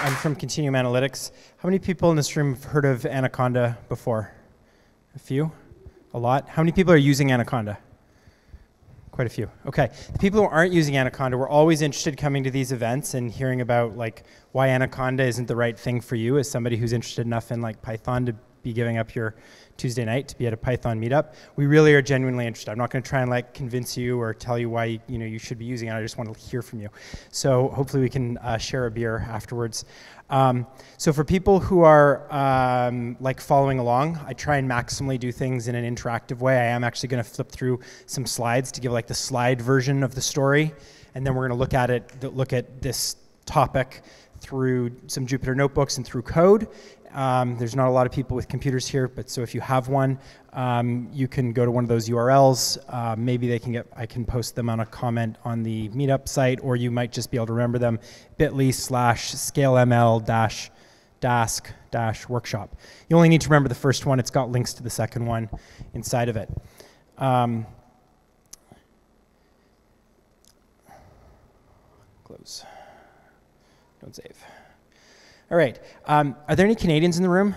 I'm from Continuum Analytics. How many people in this room have heard of Anaconda before? A few? A lot? How many people are using Anaconda? Quite a few. Okay. The people who aren't using Anaconda, we're always interested in coming to these events and hearing about like why Anaconda isn't the right thing for you as somebody who's interested enough in like Python to be giving up your Tuesday night to be at a Python meetup. We really are genuinely interested. I'm not going to try and like convince you or tell you why you should be using it. I just want to hear from you. So hopefully we can share a beer afterwards. So for people who are like following along, I try and maximally do things in an interactive way. I am actually going to flip through some slides to give like the slide version of the story, and then we're going to look at this topic through some Jupyter notebooks and through code. There's not a lot of people with computers here, but so if you have one, you can go to one of those URLs. Maybe I can post them on a comment on the meetup site, or you might just be able to remember them, bit.ly/scaleml-dask-workshop. You only need to remember the first one. It's got links to the second one inside of it. Close. Don't save. All right. Are there any Canadians in the room?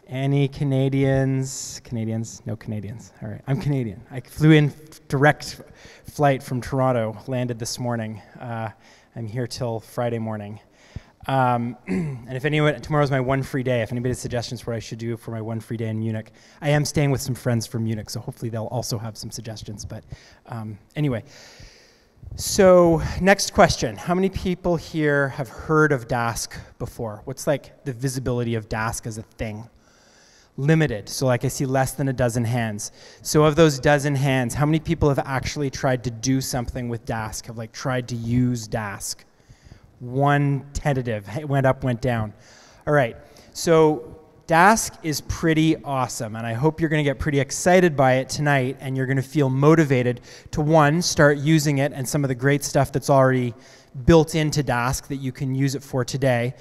Any Canadians? Canadians? No Canadians. All right. I'm Canadian. I flew in direct flight from Toronto, landed this morning. I'm here till Friday morning. And if anyone, tomorrow's my one free day. If anybody has suggestions for what I should do for my one free day in Munich, I am staying with some friends from Munich, so hopefully they'll also have some suggestions. But anyway. So next question, how many people here have heard of Dask before? What's like the visibility of Dask as a thing? Limited, so like I see less than a dozen hands. So of those dozen hands, how many people have actually tried to do something with Dask, have like tried to use Dask? One tentative, it went up, went down. All right, so Dask is pretty awesome, and I hope you're going to get pretty excited by it tonight, and you're going to feel motivated to, one, start using it and some of the great stuff that's already built into Dask that you can use it for today.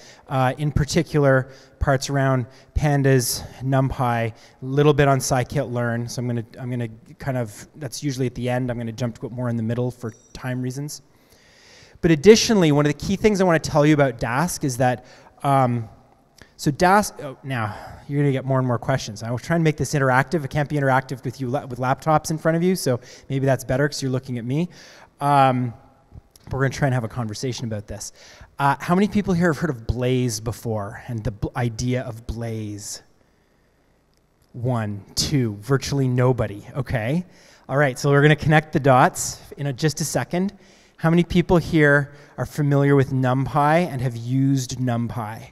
In particular, parts around Pandas, NumPy, a little bit on scikit-learn. So I'm going to kind of, that's usually at the end. I'm going to jump to it more in the middle for time reasons. But additionally, one of the key things I want to tell you about Dask is that so Dask, now you're going to get more and more questions. I was trying to make this interactive. It can't be interactive with you with laptops in front of you, so maybe that's better because you're looking at me. We're going to try and have a conversation about this. How many people here have heard of Blaze before and the idea of Blaze? 1, 2, virtually nobody. Okay. All right, so we're going to connect the dots in just a second. How many people here are familiar with NumPy and have used NumPy?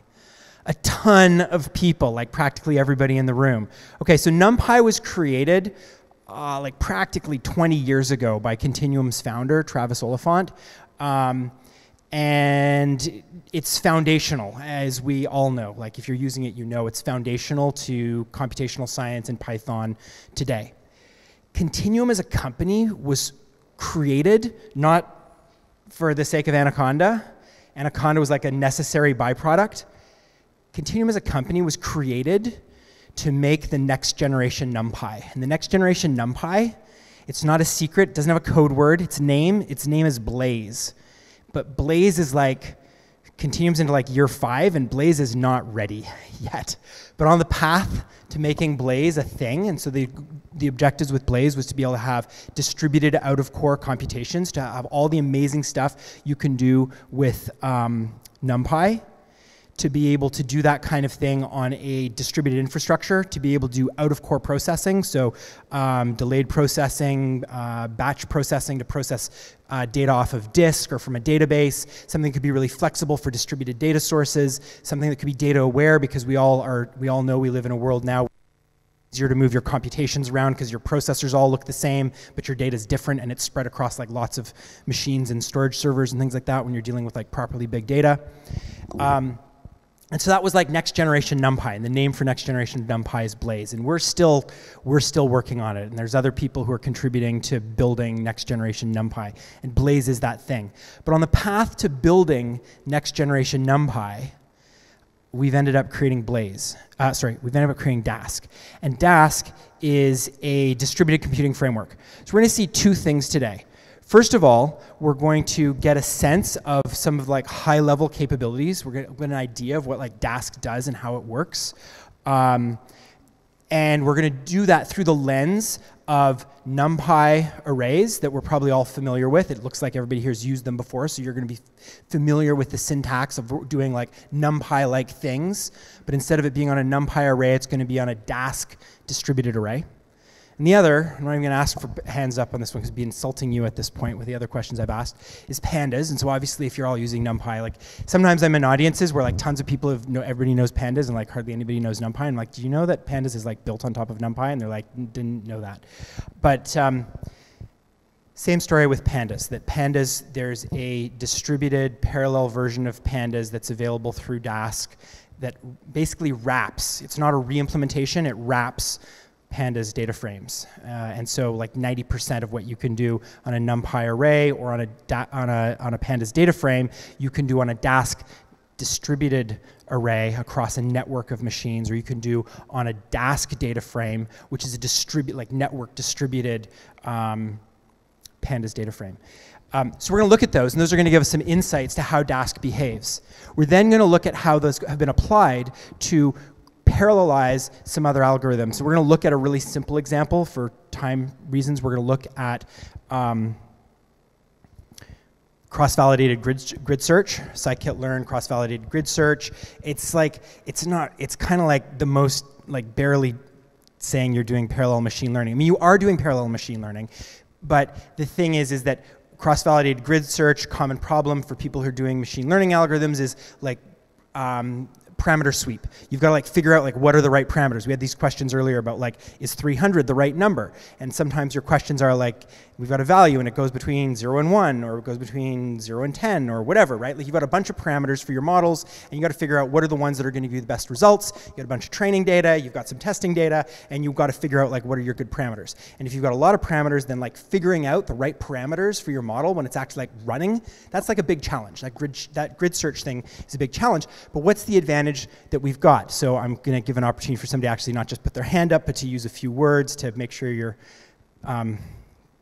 A ton of people, like practically everybody in the room. Okay, so NumPy was created like practically 20 years ago by Continuum's founder, Travis Oliphant. And it's foundational, as we all know. Like if you're using it, you know it's foundational to computational science and Python today. Continuum as a company was created not for the sake of Anaconda. Anaconda was like a necessary byproduct. Continuum as a company was created to make the next generation NumPy. And the next generation NumPy, it's not a secret, it doesn't have a code word, its name is Blaze. But Blaze is like, Continuum's into like year 5, and Blaze is not ready yet. But on the path to making Blaze a thing, and so the objectives with Blaze was to be able to have distributed out-of-core computations, to have all the amazing stuff you can do with NumPy, to be able to do that kind of thing on a distributed infrastructure, to be able to do out-of-core processing, so delayed processing, batch processing to process data off of disk or from a database, something that could be really flexible for distributed data sources, something that could be data aware because we all know we live in a world now easier to move your computations around because your processors all look the same, but your data is different and it's spread across like lots of machines and storage servers and things like that when you're dealing with like properly big data. And so that was like next generation NumPy, and the name for next generation NumPy is Blaze, and we're still working on it, and there's other people who are contributing to building next generation NumPy, and Blaze is that thing. But on the path to building next generation NumPy, we've ended up creating Blaze. We've ended up creating Dask, and Dask is a distributed computing framework. So we're going to see two things today. First of all, we're going to get a sense of some of like high-level capabilities. We're going to get an idea of what like Dask does and how it works. And we're going to do that through the lens of NumPy arrays that we're probably all familiar with. It looks like everybody here has used them before, so you're going to be familiar with the syntax of doing like NumPy-like things. But instead of it being on a NumPy array, it's going to be on a Dask distributed array. And the other, I'm not even going to ask for hands up on this one because I'd be insulting you at this point with the other questions I've asked, is Pandas. And so obviously if you're all using NumPy, like sometimes I'm in audiences where like tons of people everybody knows Pandas and like hardly anybody knows NumPy. And I'm like, do you know that Pandas is like built on top of NumPy? And they're like, didn't know that. But same story with Pandas, that Pandas, there's a distributed parallel version of Pandas that's available through Dask that basically wraps, it's not a re-implementation, it wraps Pandas data frames. And so like 90% of what you can do on a NumPy array or on a Pandas data frame, you can do on a Dask distributed array across a network of machines, or you can do on a Dask data frame, which is a network distributed Pandas data frame. So we're going to look at those, and those are going to give us some insights to how Dask behaves. We're then going to look at how those have been applied to parallelize some other algorithms. So we're going to look at a really simple example. For time reasons, we're going to look at cross-validated grid search, scikit-learn cross-validated grid search. It's kind of like the most, like barely saying you're doing parallel machine learning. I mean, you are doing parallel machine learning, but the thing is that cross-validated grid search, common problem for people who are doing machine learning algorithms is like parameter sweep. You've got to like figure out like what are the right parameters. We had these questions earlier about like, is 300 the right number? And sometimes your questions are like, we've got a value and it goes between 0 and 1, or it goes between 0 and 10, or whatever, right? Like you've got a bunch of parameters for your models, and you got to figure out what are the ones that are going to give you the best results. You've got a bunch of training data, you've got some testing data, and you've got to figure out like what are your good parameters. And if you've got a lot of parameters, then like figuring out the right parameters for your model when it's actually like running, that's like a big challenge. That grid search thing is a big challenge. But what's the advantage that we've got? So I'm going to give an opportunity for somebody to actually not just put their hand up, but to use a few words to make sure you're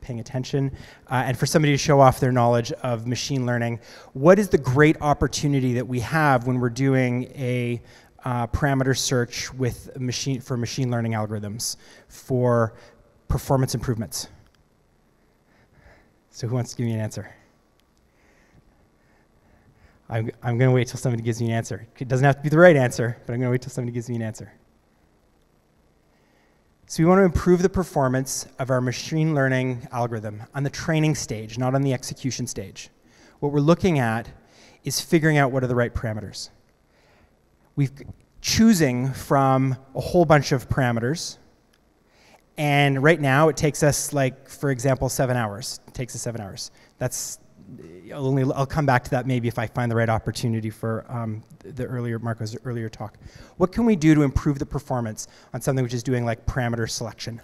paying attention, and for somebody to show off their knowledge of machine learning. What is the great opportunity that we have when we're doing a parameter search for machine learning algorithms for performance improvements? So who wants to give me an answer? I'm going to wait till somebody gives me an answer. It doesn't have to be the right answer, but I'm going to wait till somebody gives me an answer. So we want to improve the performance of our machine learning algorithm on the training stage, not on the execution stage. What we're looking at is figuring out what are the right parameters. We're choosing from a whole bunch of parameters, and right now it takes us, like, for example, 7 hours. It takes us 7 hours. I'll come back to that maybe if I find the right opportunity for Marco's earlier talk. What can we do to improve the performance on something which is doing like parameter selection?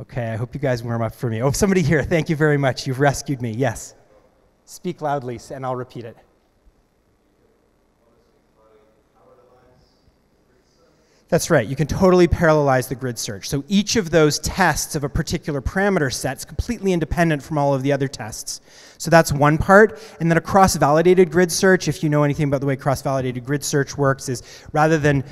Okay, I hope you guys warm up for me. Oh, somebody here, thank you very much. You've rescued me, yes. Speak loudly and I'll repeat it. That's right, you can totally parallelize the grid search. So each of those tests of a particular parameter set is completely independent from all of the other tests. So that's one part. And then a cross-validated grid search, if you know anything about the way cross-validated grid search works, is rather than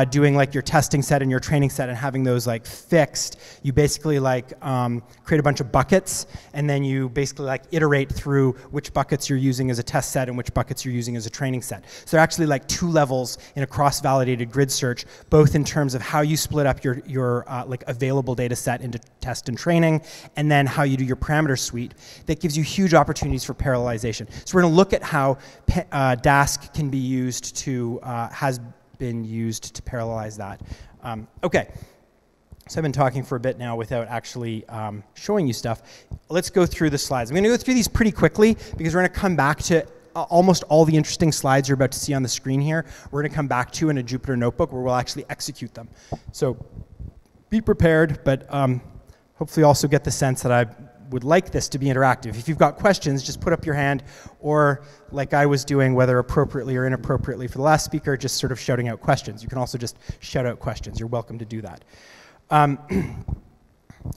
doing like your testing set and your training set and having those like fixed, you basically like create a bunch of buckets, and then you basically like iterate through which buckets you're using as a test set and which buckets you're using as a training set. So they're actually like two levels in a cross-validated grid search, both in terms of how you split up your like available data set into test and training, and then how you do your parameter suite. That gives you huge opportunities for parallelization. So we're going to look at how Dask can be used to, has been used to parallelize that. Okay, so I've been talking for a bit now without actually showing you stuff. Let's go through the slides. I'm going to go through these pretty quickly because we're going to come back to almost all the interesting slides you're about to see on the screen here. We're going to come back to in a Jupyter notebook where we'll actually execute them. So be prepared, but hopefully also get the sense that I would like this to be interactive. If you've got questions, just put up your hand, or like I was doing, whether appropriately or inappropriately for the last speaker, just sort of shouting out questions. You can also just shout out questions. You're welcome to do that.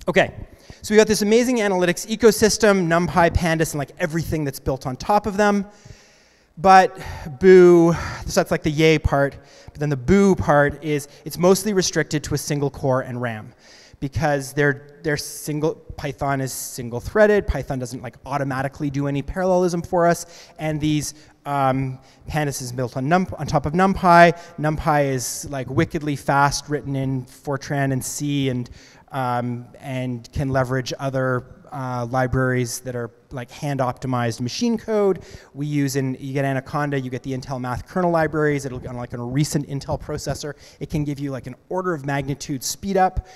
Okay, so we got this amazing analytics ecosystem, NumPy, Pandas, and like everything that's built on top of them. But boo, so that's like the yay part. But then the boo part is it's mostly restricted to a single core and RAM, because they're single. Python is single-threaded. Python doesn't like automatically do any parallelism for us, and these Pandas is built on top of NumPy. NumPy is like wickedly fast, written in Fortran and C, and can leverage other libraries that are like hand-optimized machine code. We use you get Anaconda, you get the Intel Math kernel libraries. It'll on like a recent Intel processor. It can give you like an order of magnitude speed up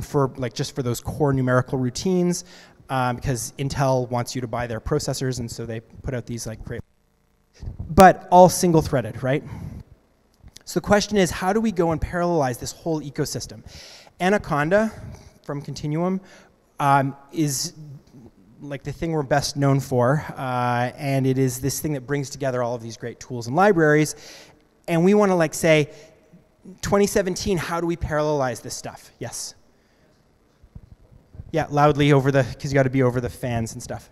for like just for those core numerical routines, because Intel wants you to buy their processors, and so they put out these like great, but all single-threaded, right? So the question is, how do we go and parallelize this whole ecosystem? Anaconda from Continuum is like the thing we're best known for, and it is this thing that brings together all of these great tools and libraries. And we want to like say, 2017, how do we parallelize this stuff? Yes? Yeah, loudly over the, because you got to be over the fans and stuff.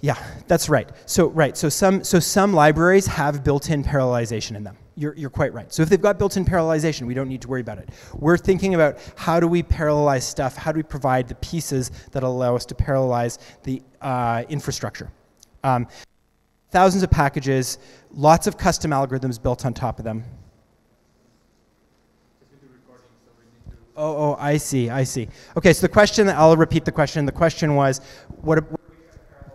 Yeah, that's right. So some libraries have built-in parallelization in them. You're quite right. So if they've got built-in parallelization, we don't need to worry about it. We're thinking about how do we parallelize stuff, how do we provide the pieces that allow us to parallelize the infrastructure. Thousands of packages, lots of custom algorithms built on top of them. Oh, I see. Okay, so the question, I'll repeat the question. The question was, what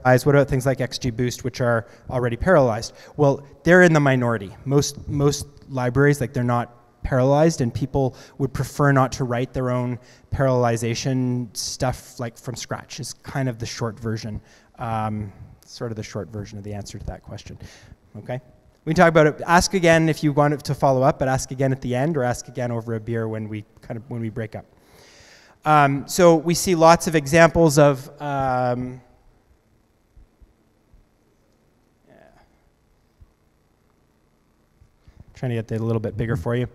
about things like XGBoost, which are already parallelized? Well, they're in the minority. Most libraries, like they're not parallelized, and people would prefer not to write their own parallelization stuff like from scratch. Is kind of the short version, sort of the short version of the answer to that question. Okay, we can talk about it. Ask again if you want to follow up, but ask again at the end, or ask again over a beer when we break up. So we see lots of examples of. Trying to get that a little bit bigger for you.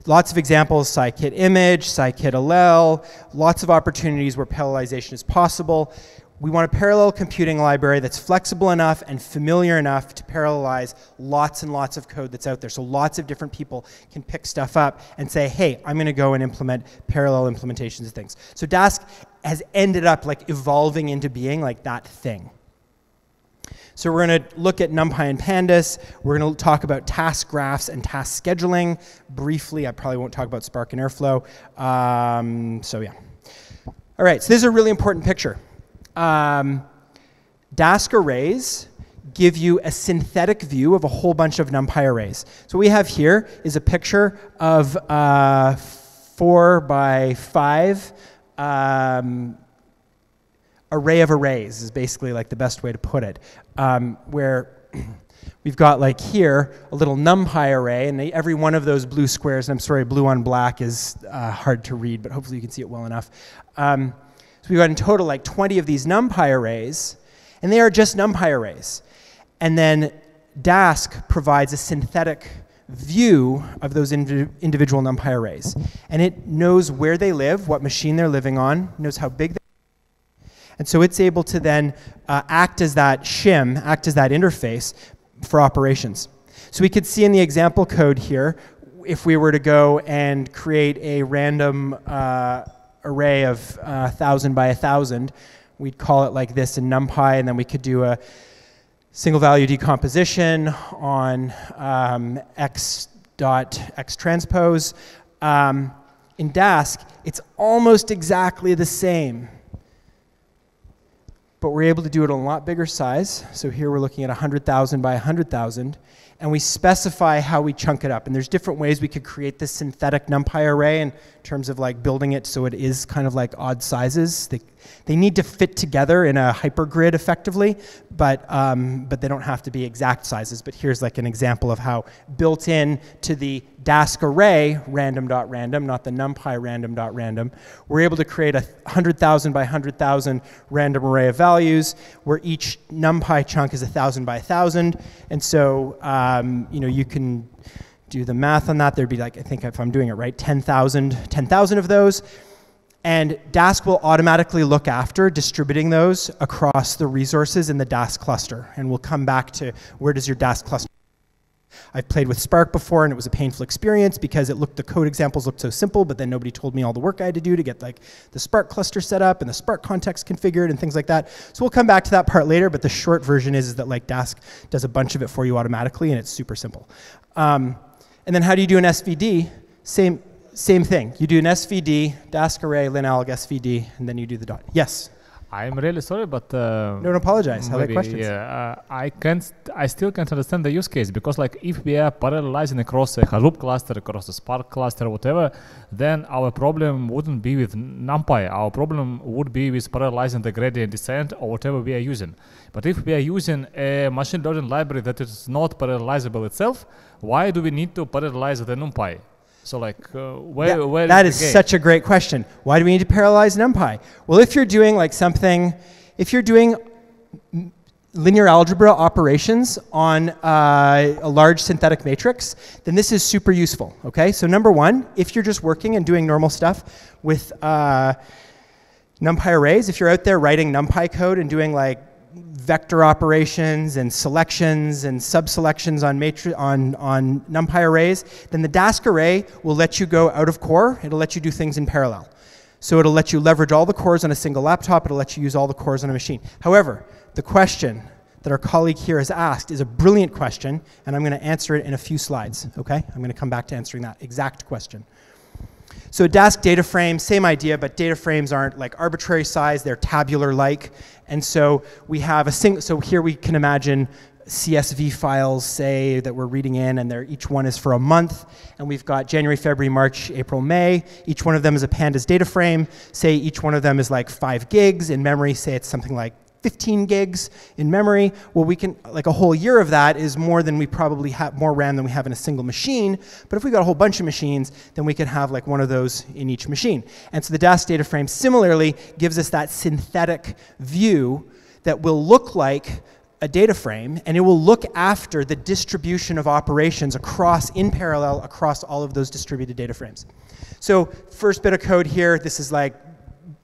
Lots of examples, scikit-image, scikit-allel, lots of opportunities where parallelization is possible. We want a parallel computing library that's flexible enough and familiar enough to parallelize lots and lots of code that's out there. So lots of different people can pick stuff up and say, hey, I'm going to go and implement parallel implementations of things. So Dask has ended up like evolving into being like that thing. So we're going to look at NumPy and Pandas. We're going to talk about task graphs and task scheduling. Briefly, I probably won't talk about Spark and Airflow. So yeah. All right, so this is a really important picture. Dask arrays give you a synthetic view of a whole bunch of NumPy arrays. So what we have here is a picture of 4 by 5 array of arrays is basically like the best way to put it, where we've got like here a little NumPy array, and every one of those blue squares, and I'm sorry, blue on black is hard to read, but hopefully you can see it well enough. So we've got in total like 20 of these NumPy arrays, and they are just NumPy arrays. And then Dask provides a synthetic view of those individual NumPy arrays. And it knows where they live, what machine they're living on, knows how big they are. And so it's able to then act as that shim, act as that interface for operations. So we could see in the example code here, if we were to go and create a random array of 1,000 by 1,000, we'd call it like this in NumPy, and then we could do a single value decomposition on x transpose. In Dask, it's almost exactly the same, but we're able to do it on a lot bigger size. So here we're looking at 100,000 by 100,000, and we specify how we chunk it up. And there's different ways we could create this synthetic NumPy array in terms of like building it so it is kind of like odd sizes. They need to fit together in a hypergrid effectively, but they don't have to be exact sizes. But here's like an example of how built in to the Dask array, random.random, not the NumPy random.random, we're able to create a 100,000 by 100,000 random array of values where each NumPy chunk is 1,000 by 1,000. And so you can Do the math on that, there'd be like, I think if I'm doing it right, 10,000 of those. And Dask will automatically look after distributing those across the resources in the Dask cluster. And we'll come back to where does your Dask cluster. I've played with Spark before, and it was a painful experience because the code examples looked so simple, but then nobody told me all the work I had to do to get like the Spark cluster set up and the Spark context configured and things like that. So we'll come back to that part later, but the short version is that like Dask does a bunch of it for you automatically, and it's super simple. And then how do you do an SVD? Same thing. You do an SVD, Dask array, linalg SVD, and then you do the dot. Yes? I'm really sorry, but don't apologize. Have questions? Yeah, I still can't understand the use case, because like if we are parallelizing across a Hadoop cluster, across a Spark cluster, whatever, then our problem wouldn't be with NumPy. Our problem would be with parallelizing the gradient descent or whatever we are using. But if we are using a machine learning library that is not parallelizable itself, why do we need to parallelize the NumPy? So like, where that is such a great question. Why do we need to parallelize NumPy? Well, if you're doing like something, if you're doing linear algebra operations on a large synthetic matrix, then this is super useful, okay? So number one, if you're just working and doing normal stuff with NumPy arrays, if you're out there writing NumPy code and doing like vector operations and selections and subselections on NumPy arrays, then the Dask array will let you go out of core. It'll let you do things in parallel. So it'll let you leverage all the cores on a single laptop. It'll let you use all the cores on a machine. However, the question that our colleague here has asked is a brilliant question, and I'm going to answer it in a few slides, okay? I'm going to come back to answering that exact question. So a Dask data frame, same idea, but data frames aren't like arbitrary size, they're tabular-like. And so we have so here we can imagine CSV files, say, that we're reading in, and each one is for a month. And we've got January, February, March, April, May. Each one of them is a Pandas data frame. Say each one of them is like 5 gigs. In memory, say it's something like 15 gigs in memory. Well, we can, like a whole year of that is more than we probably have, more RAM than we have in a single machine. But if we got a whole bunch of machines, then we could have like one of those in each machine. And so the Dask data frame similarly gives us that synthetic view that will look like a data frame, and it will look after the distribution of operations in parallel across all of those distributed data frames. So first bit of code here, this is like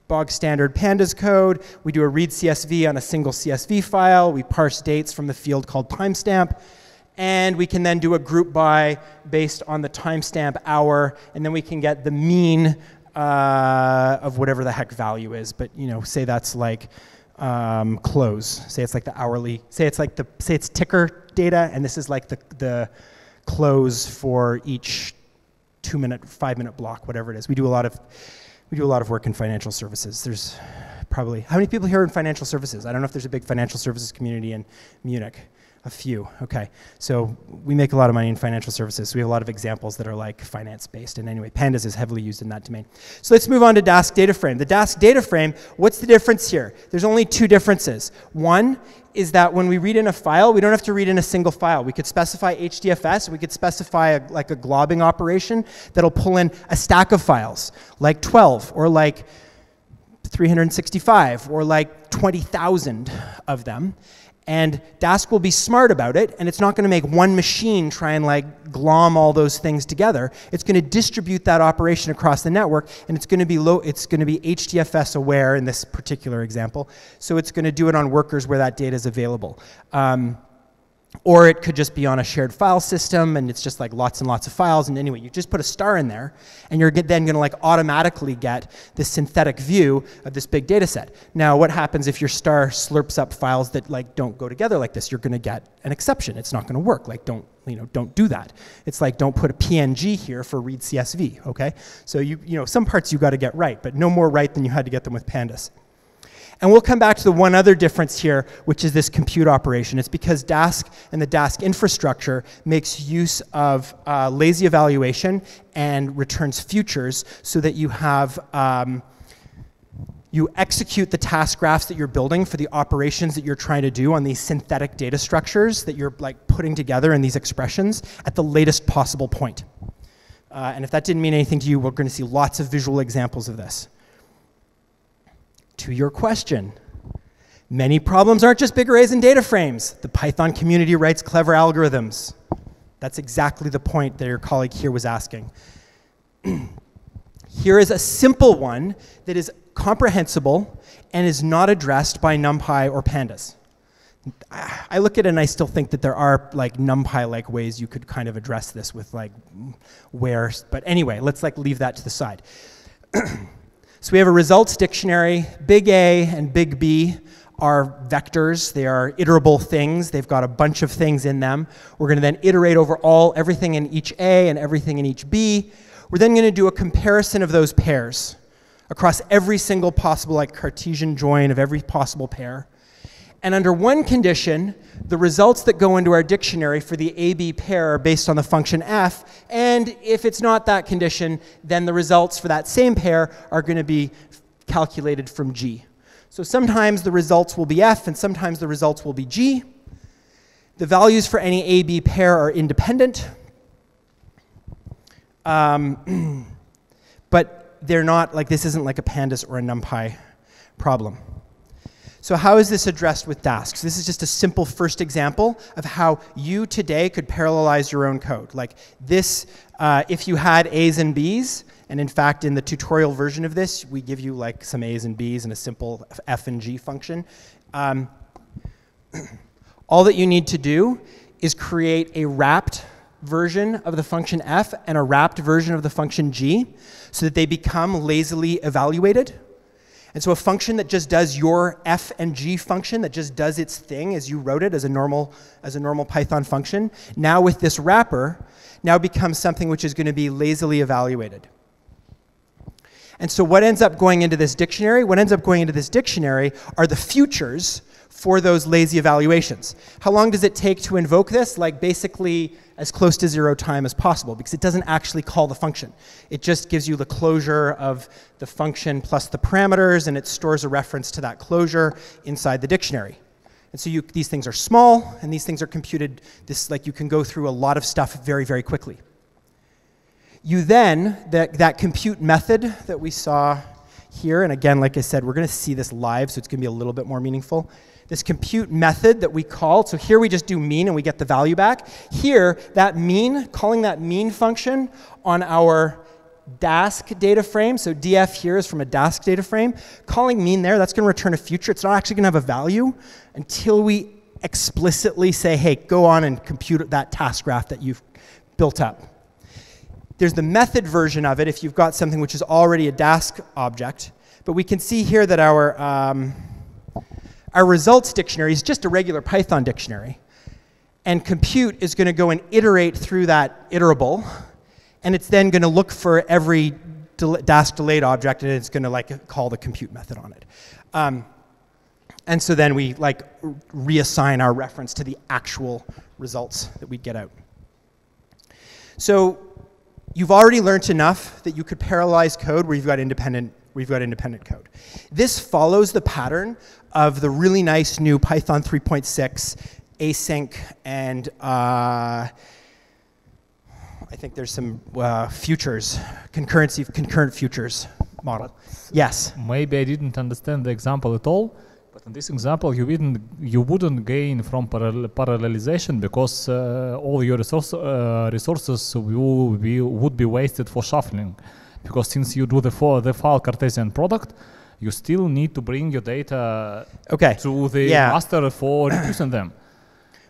bog standard Pandas code. We do a read CSV on a single CSV file. We parse dates from the field called timestamp. And we can then do a group by based on the timestamp hour. And then we can get the mean of whatever the heck value is. But say that's like close. Say it's like the hourly. Say it's ticker data. And this is like the close for each 2-minute, 5-minute block, whatever it is. We do a lot of work in financial services. There's probably, how many people here are in financial services? I don't know if there's a big financial services community in Munich. A few, okay. So we make a lot of money in financial services. So we have a lot of examples that are like finance-based. And anyway, Pandas is heavily used in that domain. So let's move on to Dask data frame. The Dask data frame, what's the difference here? There's only 2 differences. One is that when we read in a file, we don't have to read in a single file. We could specify HDFS. We could specify like a globbing operation that'll pull in a stack of files, like 12 or like 365 or like 20,000 of them. And Dask will be smart about it, and it's not going to make one machine try and like glom all those things together. It's going to distribute that operation across the network, and it's going to be HDFS aware in this particular example. So it's going to do it on workers where that data is available. Or it could just be on a shared file system, and it's just like lots and lots of files. And anyway, you just put a star in there, and you're then going to like automatically get this synthetic view of this big data set. Now, what happens if your star slurps up files that like don't go together like this? You're going to get an exception. It's not going to work. Like don't do that. It's like don't put a PNG here for read CSV. Okay, so some parts you got to get right, but no more right than you had to get them with Pandas. And we'll come back to the one other difference here, which is this compute operation. It's because Dask and the Dask infrastructure makes use of lazy evaluation and returns futures so that you have you execute the task graphs that you're building for the operations that you're trying to do on these synthetic data structures that you're like putting together in these expressions at the latest possible point. And if that didn't mean anything to you, we're going to see lots of visual examples of this. To your question, many problems aren't just big arrays and data frames. The Python community writes clever algorithms. That's exactly the point that your colleague here was asking. Here is a simple one that is comprehensible and is not addressed by NumPy or Pandas. I look at it and I still think that there are like NumPy-like ways you could kind of address this with like where, but anyway, let's like leave that to the side. So we have a results dictionary. Big A and big B are vectors. They are iterable things. They've got a bunch of things in them. We're going to then iterate over everything in each A and everything in each B. We're then going to do a comparison of those pairs across every single possible like Cartesian join of every possible pair. And under one condition, the results that go into our dictionary for the AB pair are based on the function f, and if it's not that condition, then the results for that same pair are going to be calculated from G. So sometimes the results will be f, and sometimes the results will be G. The values for any AB pair are independent, but they're not, like this isn't like a Pandas or a NumPy problem. So how is this addressed with Dask? So this is just a simple first example of how you today could parallelize your own code. Like this, if you had A's and B's, and in fact in the tutorial version of this, we give you like some A's and B's and a simple F and G function. All that you need to do is create a wrapped version of the function f and a wrapped version of the function g so that they become lazily evaluated. And so a function that just does your f and g function, that just does its thing as you wrote it as a normal Python function, now with this wrapper, now becomes something which is going to be lazily evaluated. And so what ends up going into this dictionary? What ends up going into this dictionary are the futures for those lazy evaluations. How long does it take to invoke this? Like basically as close to 0 time as possible, because it doesn't actually call the function. It just gives you the closure of the function plus the parameters, and it stores a reference to that closure inside the dictionary. And so these things are small, and these things are computed, like you can go through a lot of stuff very, very quickly. You then, that compute method that we saw here, and again, like I said, we're going to see this live, so it's going to be a little bit more meaningful. This compute method that we call, so here we just do mean and we get the value back. Here, that mean, calling that mean function on our Dask data frame, so df here is from a Dask data frame, calling mean there, that's going to return a future. It's not actually going to have a value until we explicitly say, hey, go on and compute that task graph that you've built up. There's the method version of it if you've got something which is already a Dask object, but we can see here that our results dictionary is just a regular Python dictionary. And compute is going to go and iterate through that iterable. And it's then going to look for every Dask delayed object, and it's going to like call the compute method on it. And so then we like reassign our reference to the actual results that we get out. So you've already learned enough that you could parallelize code where you've got independent code. This follows the pattern of the really nice new Python 3.6 async and I think there's some futures, concurrent futures model. But yes? Maybe I didn't understand the example at all, but in this example you wouldn't gain from parallelization because all your resources would be wasted for shuffling. Because since you do the file Cartesian product, you still need to bring your data to the master for reducing them.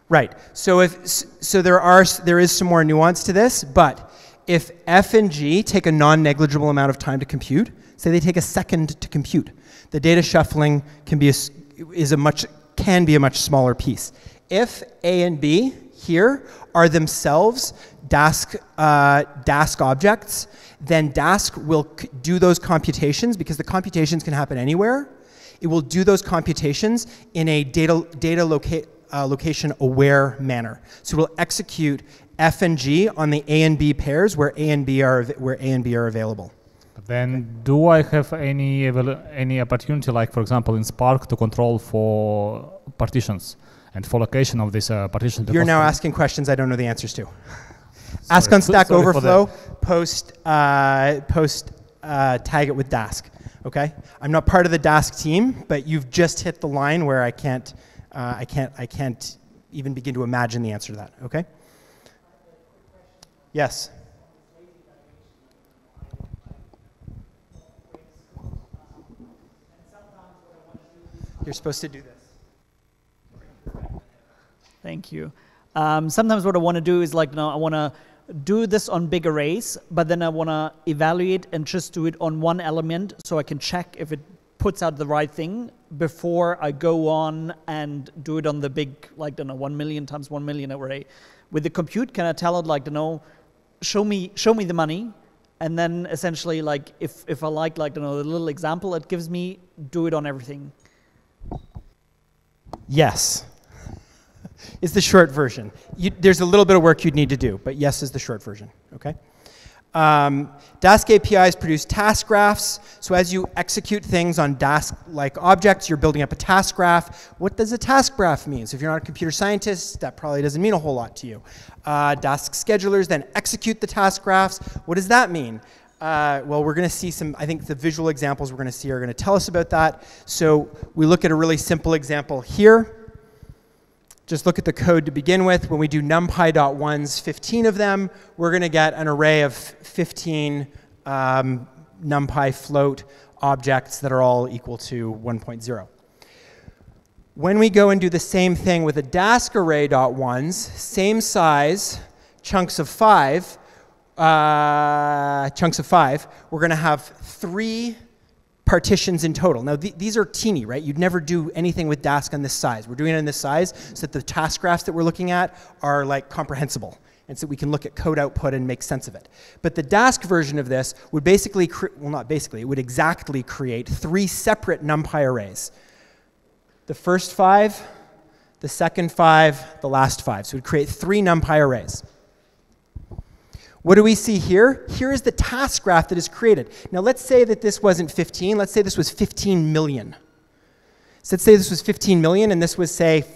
Right. So there is some more nuance to this, but if f and g take a non-negligible amount of time to compute, say they take a second to compute, the data shuffling can be a much smaller piece. If a and b here are themselves Dask objects, then Dask will do those computations because the computations can happen anywhere. It will do those computations in a data location-aware manner. So it will execute f and g on the a and b pairs where a and b are available. But then, do I have any opportunity, like for example in Spark, to control for partitions and for location of this partition? You're now asking questions I don't know the answers to. Ask on Stack Overflow, post tag it with Dask. Okay, I'm not part of the Dask team, but you've just hit the line where I can't even begin to imagine the answer to that. Okay. Yes. You're supposed to do this. Thank you. Sometimes what I want to do is like, I want to do this on big arrays, but then I want to evaluate and just do it on one element so I can check if it puts out the right thing before I go on and do it on the big, like, 1 million times 1 million array. With the compute, can I tell it, like, show me the money, and then essentially, like, if I like, the little example it gives me, do it on everything. Yes. Is the short version. There's a little bit of work you'd need to do, but yes is the short version, okay? Dask APIs produce task graphs, so as you execute things on Dask-like objects, you're building up a task graph. What does a task graph mean? So if you're not a computer scientist, that probably doesn't mean a whole lot to you. Dask schedulers then execute the task graphs. What does that mean? Well, we're going to see some, I think the visual examples we're going to see are going to tell us about that. So we look at a really simple example here. Just look at the code to begin with. When we do numpy.ones, 15 of them, we're going to get an array of 15 numpy float objects that are all equal to 1.0. When we go and do the same thing with a Dask array.ones, same size, chunks of 5, we're going to have 3 partitions in total. Now, these are teeny, right? You'd never do anything with Dask on this size. We're doing it in this size so that the task graphs that we're looking at are like comprehensible, and so we can look at code output and make sense of it. But the Dask version of this would basically, well, not basically, it would exactly create 3 separate NumPy arrays. The first 5, the second 5, the last 5. So it would create 3 NumPy arrays. What do we see here? Here is the task graph that is created. Now let's say that this wasn't 15. Let's say this was 15 million. So let's say this was 15 million and this was, say,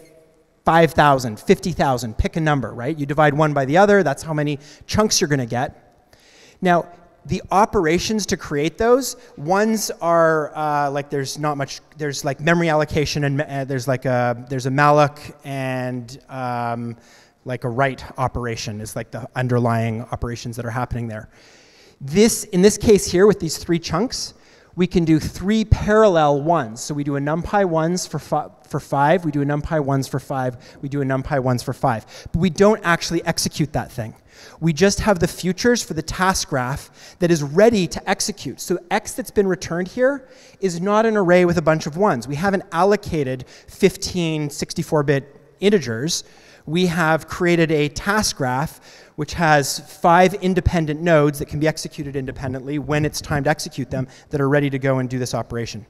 5,000, 50,000. Pick a number, right? You divide one by the other. That's how many chunks you're going to get. Now, the operations to create those, ones are like there's not much. There's like memory allocation and there's a malloc and like a write operation is like the underlying operations that are happening there. In this case here, with these 3 chunks, we can do 3 parallel ones. So we do a numpy ones for 5, we do a numpy ones for 5, we do a numpy ones for 5. But we don't actually execute that thing. We just have the futures for the task graph that is ready to execute. So X that's been returned here is not an array with a bunch of ones. We haven't allocated 15 64-bit integers. We have created a task graph which has 5 independent nodes that can be executed independently when it's time to execute them that are ready to go and do this operation.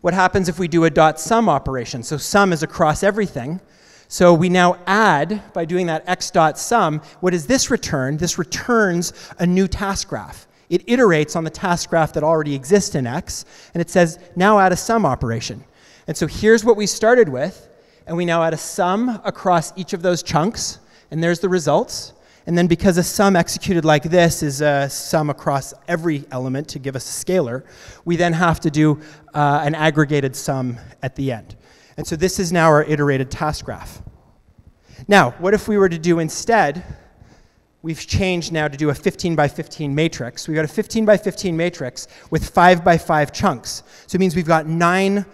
What happens if we do a .sum operation? So sum is across everything. So we now add, by doing that x.sum, what does this return? This returns a new task graph. It iterates on the task graph that already exists in X, and it says, now add a sum operation. And so here's what we started with. And we now add a sum across each of those chunks, and there's the results. And then because a sum executed like this is a sum across every element to give us a scalar, we then have to do an aggregated sum at the end. And so this is now our iterated task graph. Now, what if we were to do instead, we've changed now to do a 15 by 15 matrix. We've got a 15 by 15 matrix with 5 by 5 chunks. So it means we've got 9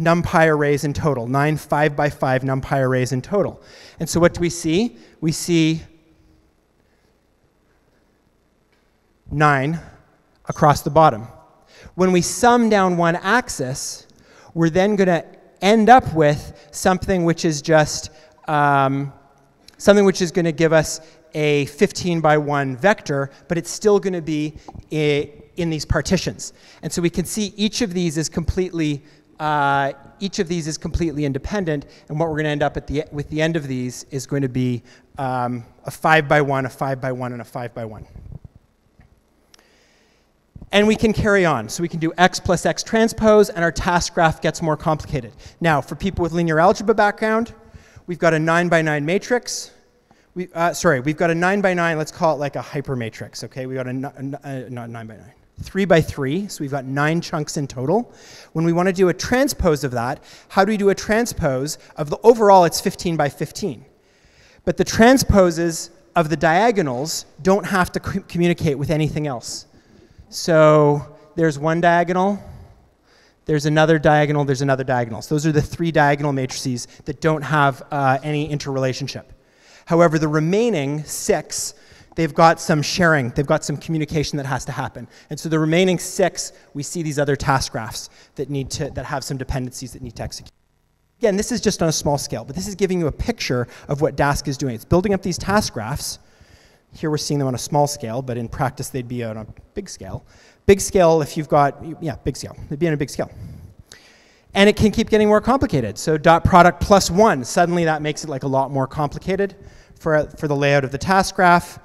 NumPy arrays in total, 9 5 by 5 NumPy arrays in total. And so what do we see? We see 9 across the bottom. When we sum down one axis, we're then going to end up with something which is just going to give us a 15 by 1 vector, but it's still going to be in these partitions. And so we can see each of these is completely independent, and what we're going to end up with the end of these is going to be a 5 by 1, a 5 by 1, and a 5 by 1. And we can carry on. So we can do x plus x transpose, and our task graph gets more complicated. Now, for people with linear algebra background, we've got a 9 by 9 matrix. We've got a 9 by 9, let's call it like a hypermatrix, okay? We've got not 9 by 9. 3 by 3, so we've got 9 chunks in total. When we want to do a transpose of that, how do we do a transpose of the overall? It's 15 by 15. But the transposes of the diagonals don't have to communicate with anything else. So there's one diagonal, there's another diagonal, there's another diagonal. So those are the 3 diagonal matrices that don't have any interrelationship. However, the remaining 6, they've got some sharing, they've got some communication that has to happen. And so the remaining 6, we see these other task graphs that have some dependencies that need to execute. Again, this is just on a small scale, but this is giving you a picture of what Dask is doing. It's building up these task graphs. Here we're seeing them on a small scale, but in practice they'd be on a big scale. Big scale, if you've got, yeah, big scale. They'd be on a big scale. And it can keep getting more complicated. So dot product plus 1, suddenly that makes it like a lot more complicated for the layout of the task graph,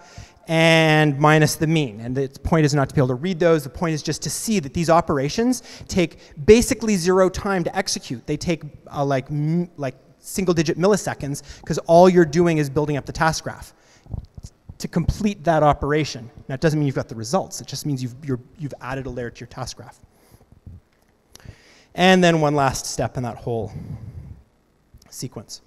and minus the mean. And the point is not to be able to read those. The point is just to see that these operations take basically 0 time to execute. They take like single-digit milliseconds, because all you're doing is building up the task graph to complete that operation. Now, it doesn't mean you've got the results. It just means you've added a layer to your task graph. And then one last step in that whole sequence.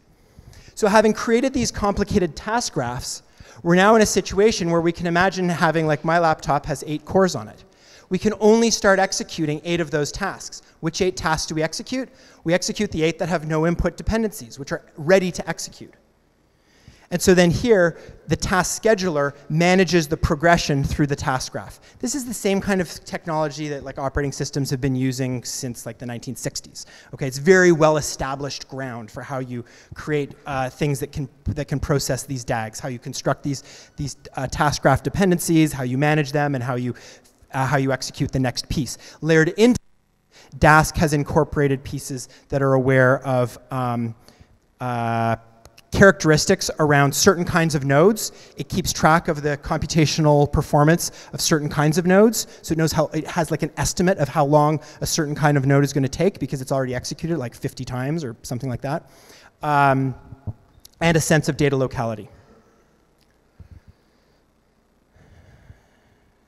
So having created these complicated task graphs, we're now in a situation where we can imagine having, like my laptop has 8 cores on it. We can only start executing 8 of those tasks. Which 8 tasks do we execute? We execute the 8 that have no input dependencies, which are ready to execute. And so then here, the task scheduler manages the progression through the task graph. This is the same kind of technology that like operating systems have been using since like the 1960s. Okay, it's very well established ground for how you create things that can process these DAGs, how you construct these task graph dependencies, how you manage them, and how you execute the next piece. Layered into Dask has incorporated pieces that are aware of characteristics around certain kinds of nodes. It keeps track of the computational performance of certain kinds of nodes. So it knows how, it has like an estimate of how long a certain kind of node is going to take because it's already executed like 50 times or something like that. And a sense of data locality.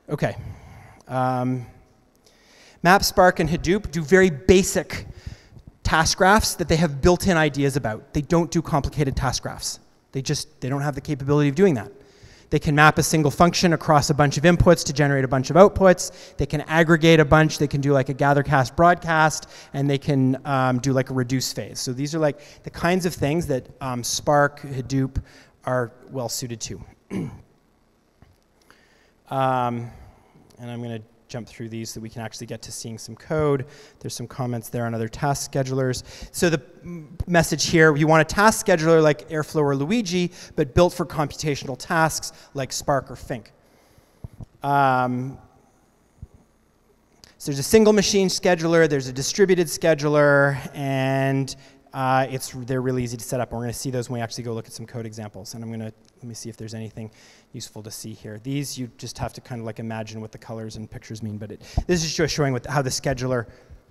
Okay. Map, Spark, and Hadoop do very basic task graphs that they have built-in ideas about. They don't do complicated task graphs. They don't have the capability of doing that. They can map a single function across a bunch of inputs to generate a bunch of outputs. They can aggregate a bunch. They can do like a gather, cast, broadcast, and they can do like a reduce phase. So these are like the kinds of things that Spark, Hadoop are well suited to. And I'm going to jump through these so we can actually get to seeing some code. There's some comments there on other task schedulers. So the message here, you want a task scheduler like Airflow or Luigi, but built for computational tasks like Spark or Fink. So there's a single machine scheduler, there's a distributed scheduler, and they're really easy to set up. And we're going to see those when we actually go look at some code examples. And let me see if there's anything useful to see here. These you just have to kind of like imagine what the colors and pictures mean, but this is just showing how the scheduler,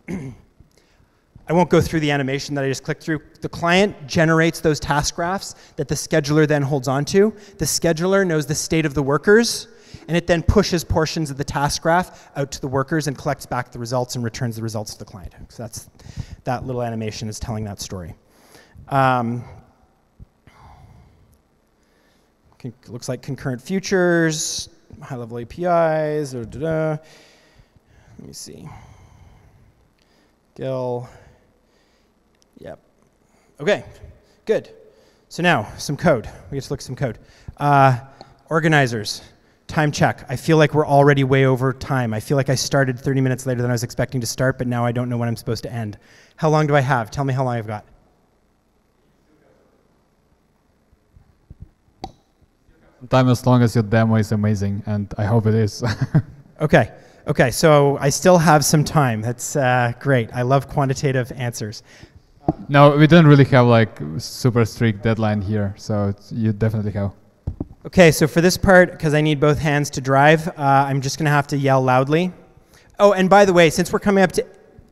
I won't go through the animation that I just clicked through. The client generates those task graphs that the scheduler then holds onto. The scheduler knows the state of the workers, and it then pushes portions of the task graph out to the workers and collects back the results and returns the results to the client. So that little animation is telling that story. Looks like concurrent futures, high-level APIs. Let me see. Gil. Yep. Okay, good. So now, some code. We get to look at some code. Organizers, time check. I feel like we're already way over time. I feel like I started 30 minutes later than I was expecting to start, but now I don't know when I'm supposed to end. How long do I have? Tell me how long I've got. Time as long as your demo is amazing, and I hope it is. Okay, so I still have some time. That's great. I love quantitative answers. No, we don't really have like super strict deadline here, so you definitely have. Okay, so for this part, because I need both hands to drive, I'm just going to have to yell loudly. Oh, and by the way, since we're coming up to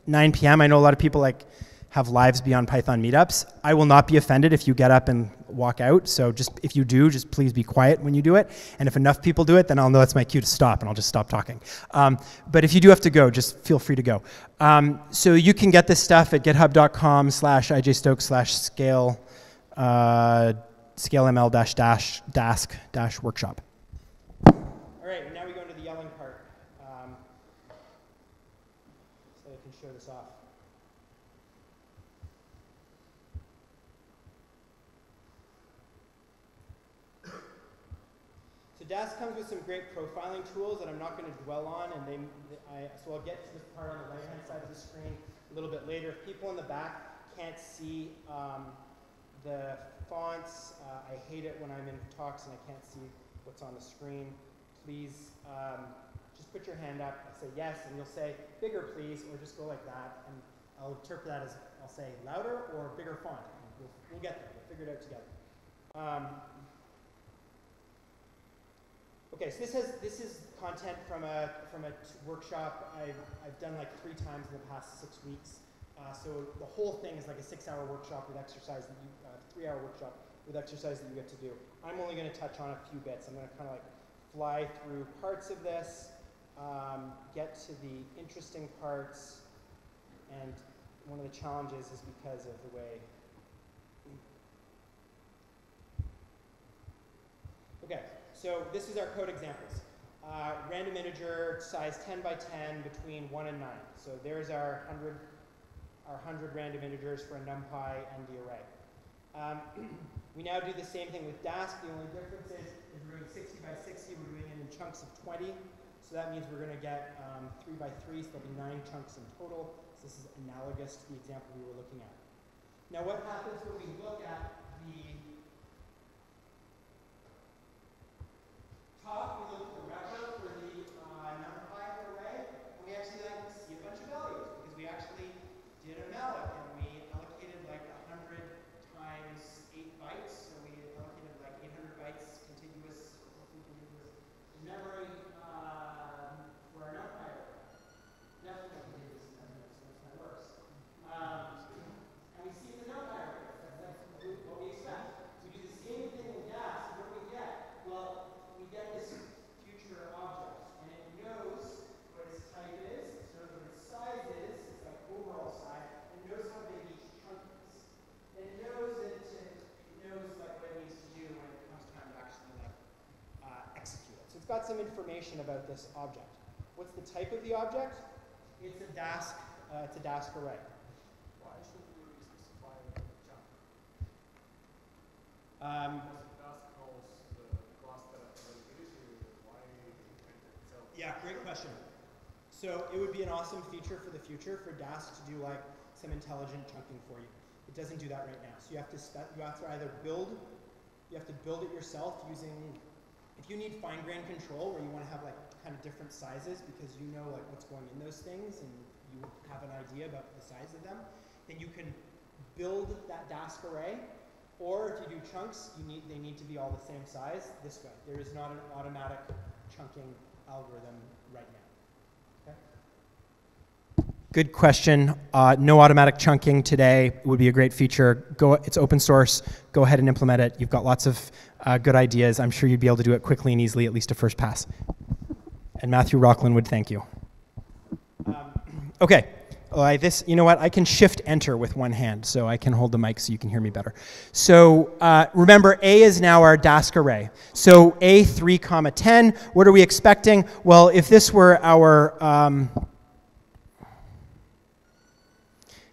9 p.m., I know a lot of people like have lives beyond Python meetups. I will not be offended if you get up and walk out. So if you do, just please be quiet when you do it. And if enough people do it, then I'll know that's my cue to stop, and I'll just stop talking. But if you do have to go, just feel free to go. So you can get this stuff at github.com/ijstokes/scale scaleml-dask-workshop. All right, now we go into the yelling part. So I can show this off. So Dask comes with some great profiling tools that I'm not going to dwell on, and so I'll get to this part on the right-hand side of the screen a little bit later. If people in the back can't see the fonts, I hate it when I'm in talks and I can't see what's on the screen. Please just put your hand up, I'll say yes, and you'll say bigger please, or just go like that, and I'll interpret that as, I'll say louder or bigger font. We'll get there, we'll figure it out together. Okay, so this is content from a workshop I've done like 3 times in the past 6 weeks. So the whole thing is like a 6-hour workshop with exercise that you, 3-hour workshop with exercise that you get to do. I'm only going to touch on a few bits. I'm going to kind of like fly through parts of this, get to the interesting parts, and one of the challenges is because of the way. Okay. So this is our code examples. Random integer size 10 by 10 between 1 and 9. So there's our 100 random integers for a NumPy and the array. We now do the same thing with Dask. The only difference is we're doing 60 by 60. We're doing it in chunks of 20. So that means we're going to get 3 by 3. So there'll be 9 chunks in total. So this is analogous to the example we were looking at. Now what happens when we look at the top, we look at the wrapper for the NumPy array, and we actually see a bunch of values because we actually did a malloc and we allocated like 100 times 8 bytes, so we allocated like 800 bytes contiguous memory for our NumPy array. Definitely contiguous memory, so that's how it works. And we see the NumPy array. That's what we expect. We do the same thing in Dask. What do we get? Well, we get this future object, and it knows what its type is, it knows what its size is, its like overall size, and it knows how big each chunk is. And it knows like what it needs to do when it comes time to actually execute it. So it's got some information about this object. What's the type of the object? It's a Dask array. Why should we specify the chunk? Yeah, great question. So it would be an awesome feature for the future for Dask to do like some intelligent chunking for you. It doesn't do that right now. So you have to either build it yourself using, if you need fine-grained control where you want to have like kind of different sizes because you know like what's going in those things and you have an idea about the size of them, then you can build that Dask array. Or if you do chunks, they need to be all the same size this way. There is not an automatic chunking algorithm right now. Okay? Good question. No automatic chunking today. It would be a great feature. It's open source. Go ahead and implement it. You've got lots of good ideas. I'm sure you'd be able to do it quickly and easily, at least a first pass. And Matthew Rockland would thank you. Okay. You know what? I can shift enter with one hand, so I can hold the mic so you can hear me better. So remember, A is now our Dask array. So A 3, 10. What are we expecting? Well, if this were our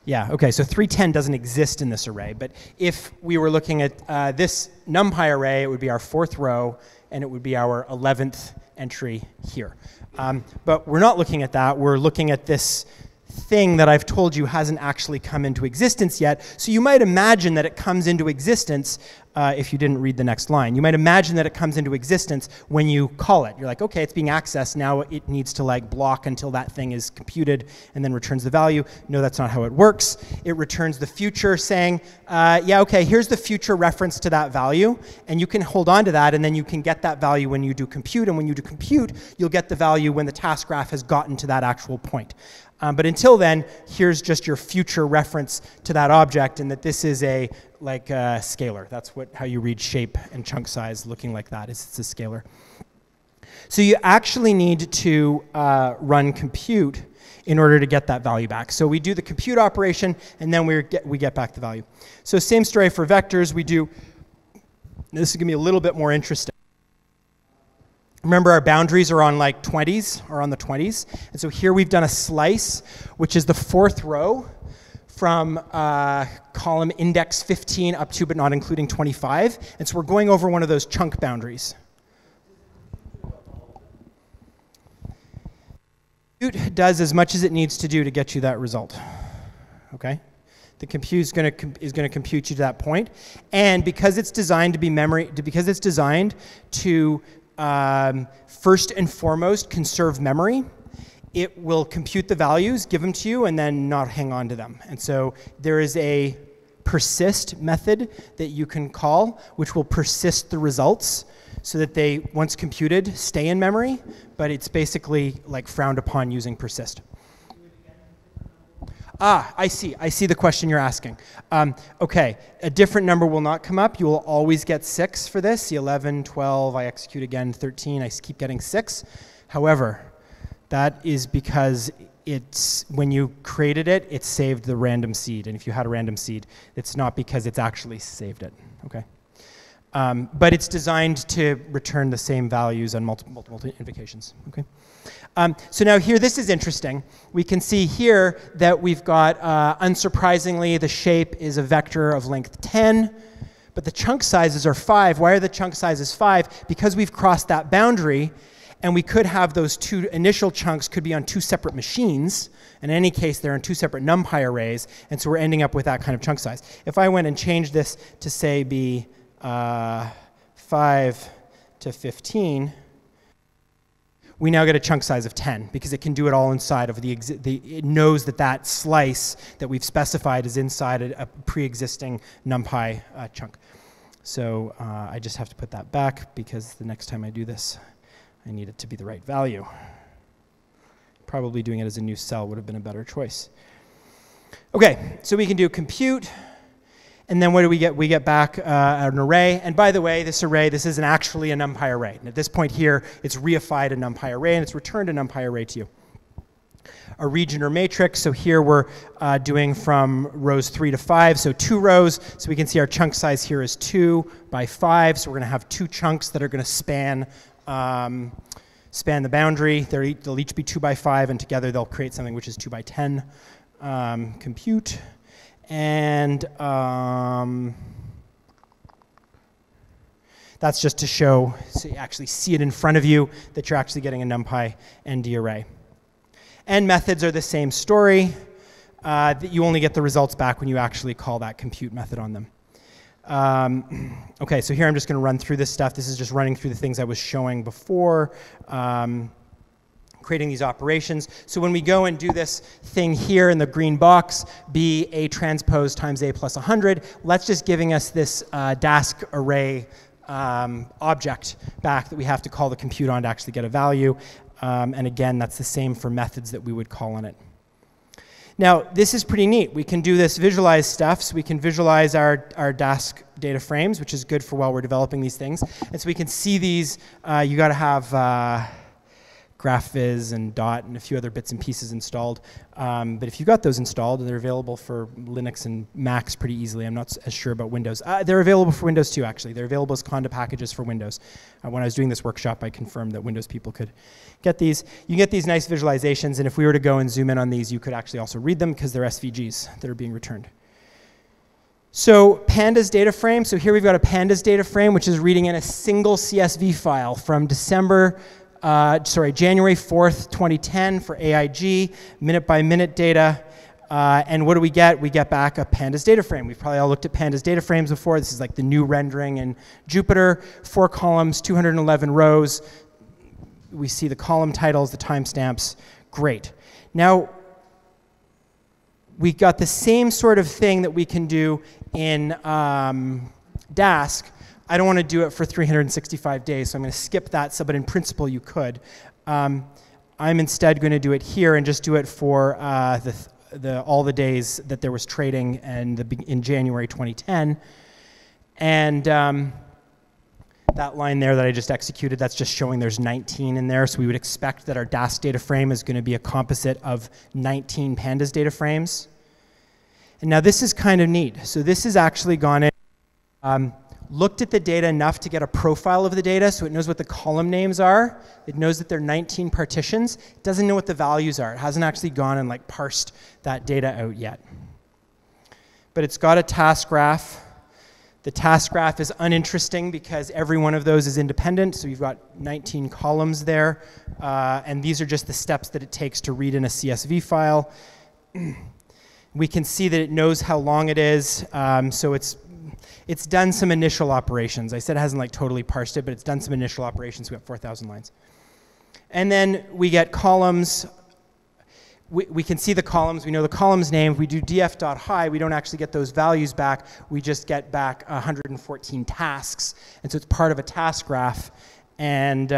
so 310 doesn't exist in this array, but if we were looking at this NumPy array, it would be our 4th row, and it would be our 11th entry here. But we're not looking at that. We're looking at this thing that I've told you hasn't actually come into existence yet. So you might imagine that it comes into existence if you didn't read the next line. You might imagine that it comes into existence when you call it. You're like, okay, it's being accessed. Now it needs to like block until that thing is computed and then returns the value. No, that's not how it works. It returns the future saying, yeah, okay, here's the future reference to that value. And you can hold on to that, and then you can get that value when you do compute. And when you do compute, you'll get the value when the task graph has gotten to that actual point. But until then, here's just your future reference to that object, and that this is a scalar. That's how you read shape and chunk size looking like that. It's a scalar. So you actually need to run compute in order to get that value back. So we do the compute operation, and then we get back the value. So same story for vectors. We do This is going to be a little bit more interesting. Remember, our boundaries are on like 20s, or on the 20s. And so here we've done a slice, which is the 4th row from column index 15 up to, but not including 25. And so we're going over one of those chunk boundaries. Compute does as much as it needs to do to get you that result. Okay? The compute is going to compute you to that point. And because it's designed to be memory, because it's designed to first and foremost conserve memory, it will compute the values, give them to you, and then not hang on to them. And so there is a persist method that you can call, which will persist the results so that they, once computed, stay in memory, but it's basically like frowned upon using persist. I see the question you're asking. Okay, a different number will not come up. You will always get 6 for this. See 11, 12, I execute again, 13, I keep getting 6. However, that is because it's, when you created it, it saved the random seed. And if you had a random seed, it's not because it's actually saved it, okay? But it's designed to return the same values on multiple invocations, okay? So now here, this is interesting. We can see here that we've got, unsurprisingly, the shape is a vector of length 10, but the chunk sizes are 5. Why are the chunk sizes 5? Because we've crossed that boundary, and we could have those 2 initial chunks could be on 2 separate machines. In any case, they're in 2 separate NumPy arrays, and so we're ending up with that kind of chunk size. If I went and changed this to, say, be 5 to 15, we now get a chunk size of 10 because it can do it all inside of it knows that that slice that we've specified is inside a pre-existing NumPy chunk. So I just have to put that back because the next time I do this, I need it to be the right value. Probably doing it as a new cell would have been a better choice. Okay, so we can do compute. And then what do we get? We get back an array. And by the way, this array, this isn't actually a NumPy array. And at this point here, it's reified a NumPy array, and it's returned a NumPy array to you. A region or matrix, so here we're doing from rows 3 to 5, so 2 rows. So we can see our chunk size here is 2 by 5. So we're going to have 2 chunks that are going to span the boundary. They'll each be 2 by 5, and together they'll create something which is 2 by 10. Compute. And that's just to show, so you actually see it in front of you, that you're actually getting a NumPy ND array. And methods are the same story. That you only get the results back when you actually call that compute method on them. Okay, so here I'm just going to run through this stuff. This is just running through the things I was showing before. Creating these operations. So when we go and do this thing here in the green box, B A transpose times A plus 100, that's just giving us this Dask array object back that we have to call the compute on to actually get a value. And again, that's the same for methods that we would call on it. Now, this is pretty neat. We can do this visualize stuff. So we can visualize our Dask data frames, which is good for while we're developing these things. And so we can see these. You got to have GraphViz and Dot and a few other bits and pieces installed. But if you've got those installed, and they're available for Linux and Macs pretty easily. I'm not as sure about Windows. They're available for Windows too, actually. They're available as Conda packages for Windows. When I was doing this workshop, I confirmed that Windows people could get these. You can get these nice visualizations, and if we were to go and zoom in on these, you could actually also read them because they're SVGs that are being returned. So Pandas data frame. So here we've got a Pandas data frame, which is reading in a single CSV file from January 4th, 2010 for AIG, minute-by-minute data. And what do we get? We get back a Pandas data frame. We've probably all looked at Pandas data frames before. This is like the new rendering in Jupyter. 4 columns, 211 rows. We see the column titles, the timestamps. Great. Now, we got the same sort of thing that we can do in Dask. I don't want to do it for 365 days, so I'm going to skip that, but in principle you could. I'm instead going to do it here and just do it for all the days that there was trading in January 2010. And that line there that I just executed, that's just showing there's 19 in there, so we would expect that our Dask data frame is going to be a composite of 19 Pandas data frames. And now this is kind of neat. So this has actually gone in. looked at the data enough to get a profile of the data, so it knows what the column names are. It knows that there are 19 partitions. It doesn't know what the values are. It hasn't actually gone and like parsed that data out yet. But it's got a task graph. The task graph is uninteresting because every one of those is independent, so you've got 19 columns there, and these are just the steps that it takes to read in a CSV file. We can see that it knows how long it is, so it's done some initial operations. I said it hasn't like totally parsed it, but it's done some initial operations. We got 4,000 lines. And then we get columns. We can see the columns. We know the column's name. If we do df.high, we don't actually get those values back. We just get back 114 tasks. And so it's part of a task graph. And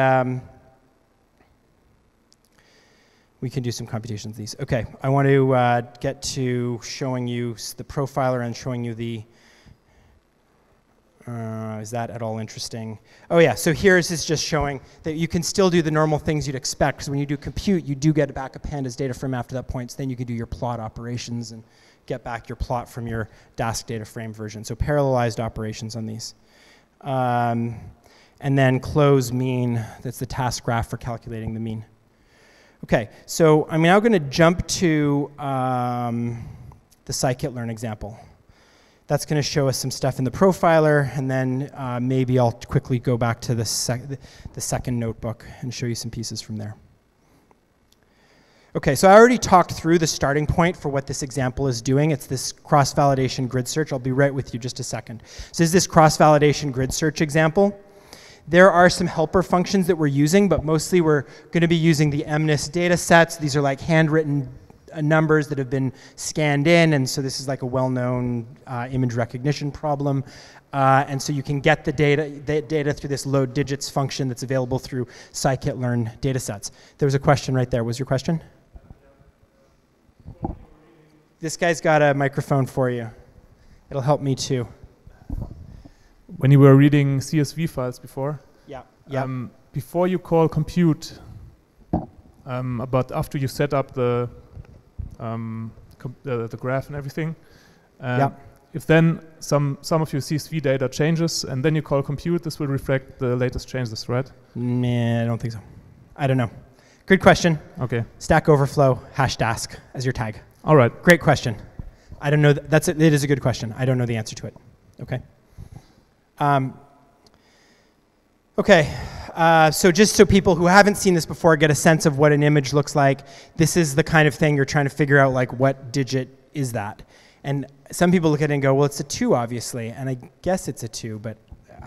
we can do some computations of these. OK, I want to get to showing you the profiler and showing you the is that at all interesting? Oh yeah, so here's is just showing that you can still do the normal things you'd expect, because when you do compute, you do get back a Pandas data frame after that point, so then you can do your plot operations and get back your plot from your Dask data frame version. So parallelized operations on these. And then close mean, that's the task graph for calculating the mean. Okay, so I'm now going to jump to the scikit-learn example. That's going to show us some stuff in the profiler, and then maybe I'll quickly go back to the second notebook and show you some pieces from there. Okay, so I already talked through the starting point for what this example is doing. It's this cross-validation grid search. I'll be right with you just a second. So this is this cross-validation grid search example. There are some helper functions that we're using, but mostly we're going to be using the MNIST data sets. These are like handwritten numbers that have been scanned in, and so this is like a well-known image recognition problem. And so you can get the data through this load digits function that's available through scikit-learn data sets. There was a question right there. Was your question? This guy's got a microphone for you. It'll help me too. When you were reading CSV files before, yeah. Before you call compute, but after you set up the graph and everything, if then some of your CSV data changes and then you call compute, this will reflect the latest changes, right? Nah, I don't think so. I don't know. Good question. Okay. Stack Overflow #Dask as your tag. All right. Great question. I don't know. It is a good question. I don't know the answer to it. Okay. So just so people who haven't seen this before get a sense of what an image looks like, this is the kind of thing you're trying to figure out, like what digit is that? And some people look at it and go, well, it's a 2, obviously. And I guess it's a 2, but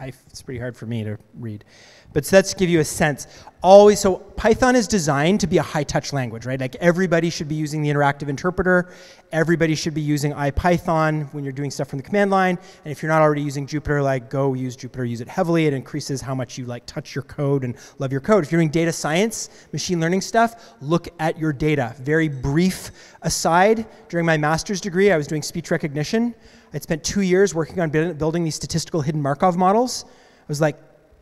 it's pretty hard for me to read. But so that's to give you a sense. So Python is designed to be a high-touch language, right? Like everybody should be using the interactive interpreter. Everybody should be using IPython when you're doing stuff from the command line. And if you're not already using Jupyter, like go use Jupyter, use it heavily. It increases how much you like touch your code and love your code. If you're doing data science, machine learning stuff, look at your data. Very brief aside, during my master's degree, I was doing speech recognition. I'd spent 2 years working on building these statistical hidden Markov models. I was like,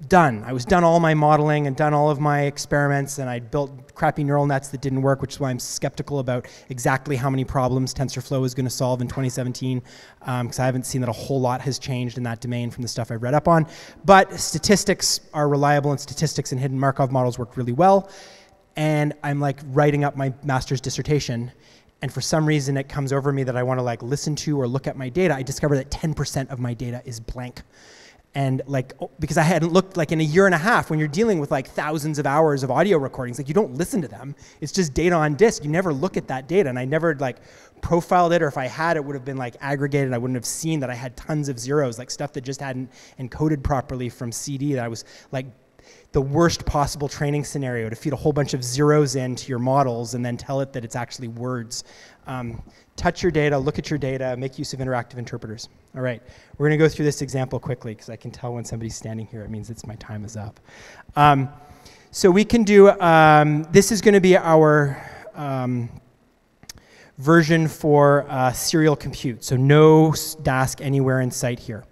done. I was done all my modeling and done all of my experiments, and I'd built crappy neural nets that didn't work, which is why I'm skeptical about exactly how many problems TensorFlow is going to solve in 2017, because I haven't seen that a whole lot has changed in that domain from the stuff I've read up on. But statistics are reliable, and statistics and hidden Markov models work really well. And I'm like writing up my master's dissertation, and for some reason it comes over me that I want to like listen to or look at my data. I discover that 10% of my data is blank. And like, because I hadn't looked, like in a year and a half, when you're dealing with like thousands of hours of audio recordings, like you don't listen to them. It's just data on disk. You never look at that data. And I never like profiled it, or if I had, it would have been like aggregated. I wouldn't have seen that I had tons of zeros, like stuff that just hadn't encoded properly from CD, that I was like the worst possible training scenario, to feed a whole bunch of zeros into your models and then tell it that it's actually words. Touch your data, look at your data, make use of interactive interpreters. All right, we're going to go through this example quickly because I can tell when somebody's standing here, it means my time is up. So we can do, this is going to be our version for serial compute. So no Dask anywhere in sight here.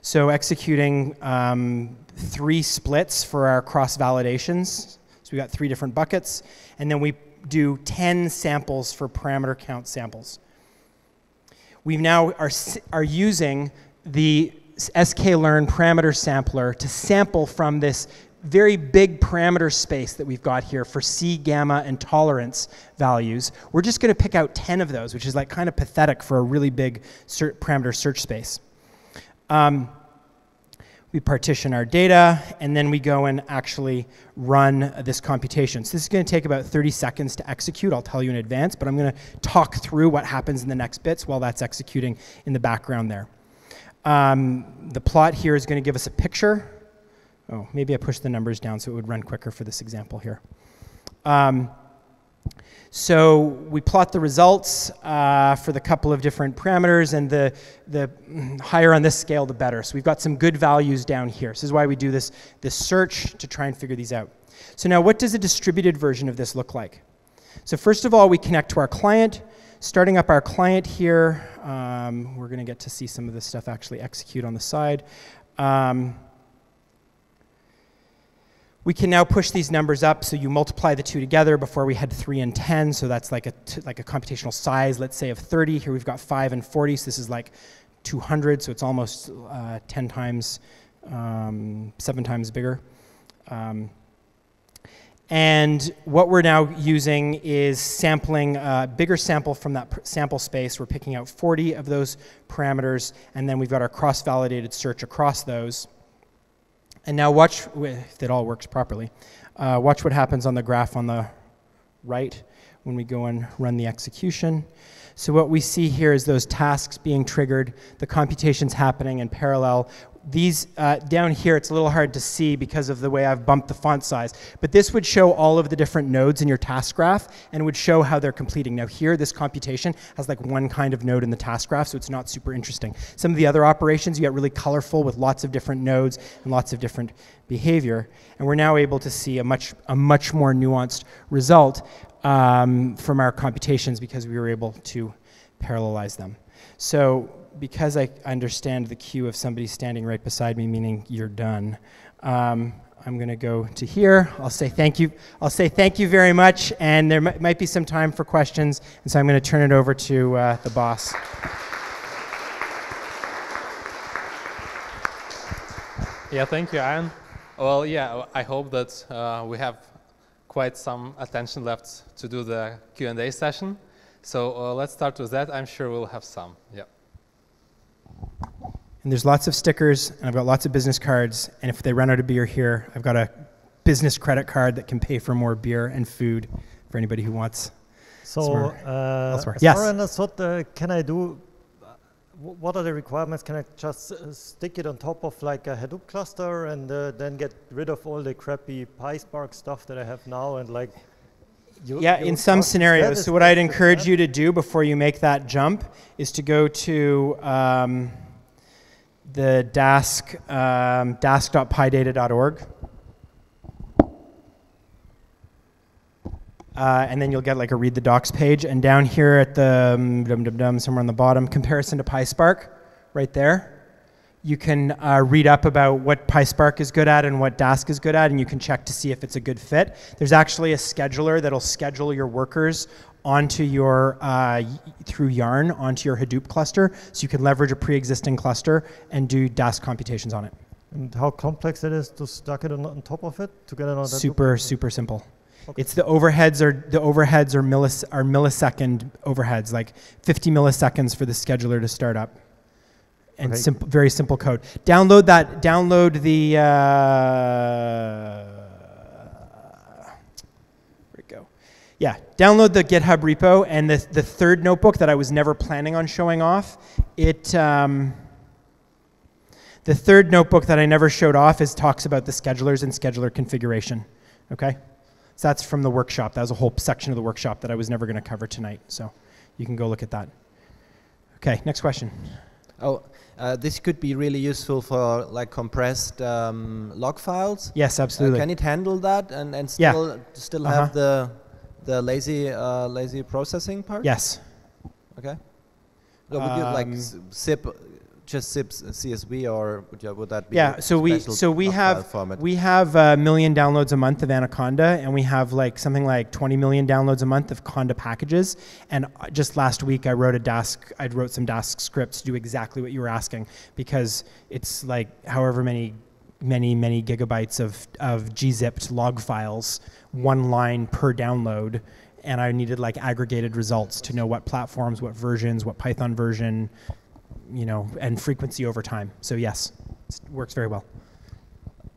So executing 3 splits for our cross validations. So we got 3 different buckets, and then we do 10 samples for parameter count samples. We now are using the scikit-learn parameter sampler to sample from this very big parameter space that we've got here for C, gamma, and tolerance values. We're just going to pick out 10 of those, which is like kind of pathetic for a really big parameter search space. We partition our data, and then we go and actually run this computation. So this is going to take about 30 seconds to execute. I'll tell you in advance, but I'm going to talk through what happens in the next bits while that's executing in the background there. The plot here is going to give us a picture. Oh, maybe I pushed the numbers down so it would run quicker for this example here. So we plot the results for the couple of different parameters, and the higher on this scale, the better. So we've got some good values down here. So this is why we do this search to try and figure these out. So now what does a distributed version of this look like? So first of all, we connect to our client. Starting up our client here, we're going to get to see some of this stuff actually execute on the side. We can now push these numbers up, so you multiply the two together. Before we had 3 and 10, so that's like a computational size, let's say, of 30. Here we've got 5 and 40, so this is like 200, so it's almost 10 times, 7 times bigger. And what we're now using is sampling a bigger sample from that sample space. We're picking out 40 of those parameters, and then we've got our cross-validated search across those. And now watch, if it all works properly, watch what happens on the graph on the right when we go and run the execution. So what we see here is those tasks being triggered, the computations happening in parallel. These down here, it's a little hard to see because of the way I've bumped the font size, but this would show all of the different nodes in your task graph and would show how they're completing. Now here, this computation has like one kind of node in the task graph, so it's not super interesting. Some of the other operations, you get really colorful with lots of different nodes and lots of different behavior, and we're now able to see a much more nuanced result from our computations because we were able to parallelize them. So because I understand the cue of somebody standing right beside me, meaning you're done, I'm going to go to here. I'll say thank you. I'll say thank you very much, and there might be some time for questions, and so I'm going to turn it over to the boss. Yeah, thank you, Aaron. Well, yeah, I hope that we have quite some attention left to do the Q&A session. So let's start with that. I'm sure we'll have some. Yeah. And there's lots of stickers, and I've got lots of business cards, and if they run out of beer here, I've got a business credit card that can pay for more beer and food for anybody who wants. So, as far as I understood, can I do, what are the requirements? Can I just stick it on top of like a Hadoop cluster and then get rid of all the crappy PySpark stuff that I have now and like... Yeah, in some scenarios. So what I'd encourage you to do before you make that jump is to go to the Dask, dask.pydata.org. And then you'll get like a read the docs page. And down here at the somewhere on the bottom, comparison to PySpark, right there. You can read up about what PySpark is good at and what Dask is good at, and you can check to see if it's a good fit. There's actually a scheduler that'll schedule your workers onto your, through Yarn, onto your Hadoop cluster, so you can leverage a pre-existing cluster and do Dask computations on it. And how complex it is to stack it on top of it to get it on that? Super simple. Okay. It's the overheads are millisecond overheads, like 50 milliseconds for the scheduler to start up. And okay. Very simple code. Download that. Download the. Where'd it go? Yeah, download the GitHub repo, and the third notebook that I was never planning on showing off. The third notebook that I never showed off talks about the schedulers and scheduler configuration. Okay, so that's from the workshop. That was a whole section of the workshop that I was never going to cover tonight. So you can go look at that. Okay, next question. Oh. This could be really useful for like compressed log files. Yes, absolutely. Can it handle that and still have the lazy processing part? Yes. Okay. So would you like zip just zip CSV, or would that be? Yeah, a so special we file format? have 1 million downloads a month of Anaconda, and we have like something like 20 million downloads a month of Conda packages. And just last week I wrote some Dask scripts to do exactly what you were asking, because it's like however many gigabytes of gzipped log files, one line per download, and I needed like aggregated results to know what platforms, what versions, what Python version, you know, and frequency over time. So yes, it works very well.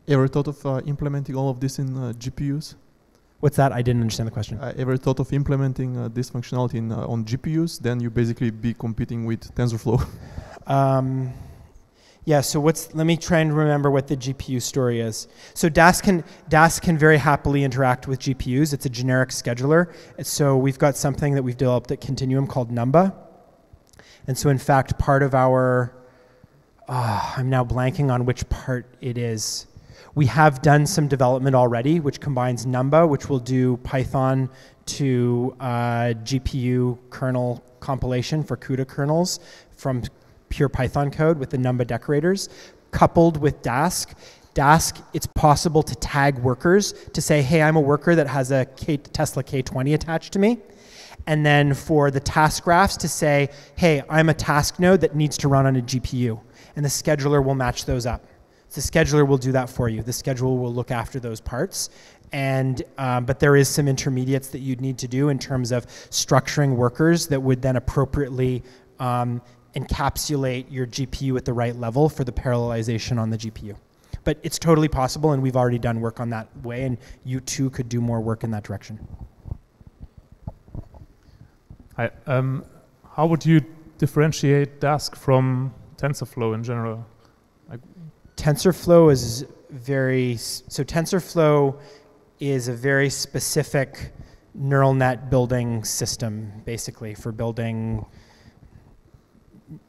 Ever thought of implementing all of this in GPUs? What's that? I didn't understand the question. Ever thought of implementing this functionality on GPUs? Then you basically be competing with TensorFlow. Yeah, so let me try and remember what the GPU story is. So Dask can very happily interact with GPUs. It's a generic scheduler. So we've got something that we've developed at Continuum called NumPy. And so in fact, part of our, I'm now blanking on which part it is. We have done some development already, which combines NumPy, which will do Python to GPU kernel compilation for CUDA kernels from pure Python code with the NumPy decorators, coupled with Dask. Dask, it's possible to tag workers to say, hey, I'm a worker that has a Tesla K20 attached to me. And then for the task graphs to say, hey, I'm a task node that needs to run on a GPU. And the scheduler will match those up. The scheduler will do that for you. The scheduler will look after those parts. And but there is some intermediates that you'd need to do in terms of structuring workers that would then appropriately encapsulate your GPU at the right level for the parallelization on the GPU. But it's totally possible, and we've already done work on that way, and you too could do more work in that direction. Hi, how would you differentiate Dask from TensorFlow in general? TensorFlow is TensorFlow is a very specific neural net building system, basically, for building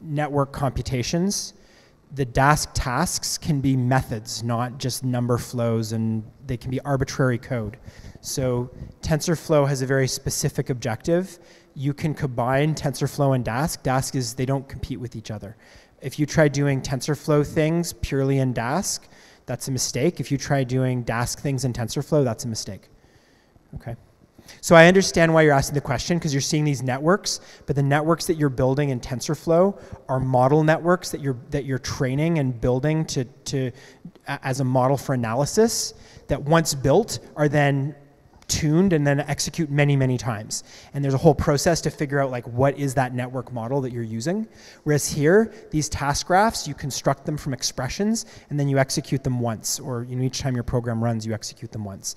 network computations. The Dask tasks can be methods, not just number flows, and they can be arbitrary code. So TensorFlow has a very specific objective. You can combine TensorFlow and Dask. They don't compete with each other. If you try doing TensorFlow things purely in Dask, that's a mistake. If you try doing Dask things in TensorFlow, that's a mistake. Okay. So I understand why you're asking the question, because you're seeing these networks, but the networks that you're building in TensorFlow are model networks that you're training and building as a model for analysis, that once built are then tuned and then execute many, many times. And there's a whole process to figure out like what is that network model that you're using. Whereas here, these task graphs, you construct them from expressions and then you execute them once, or each time your program runs, you execute them once.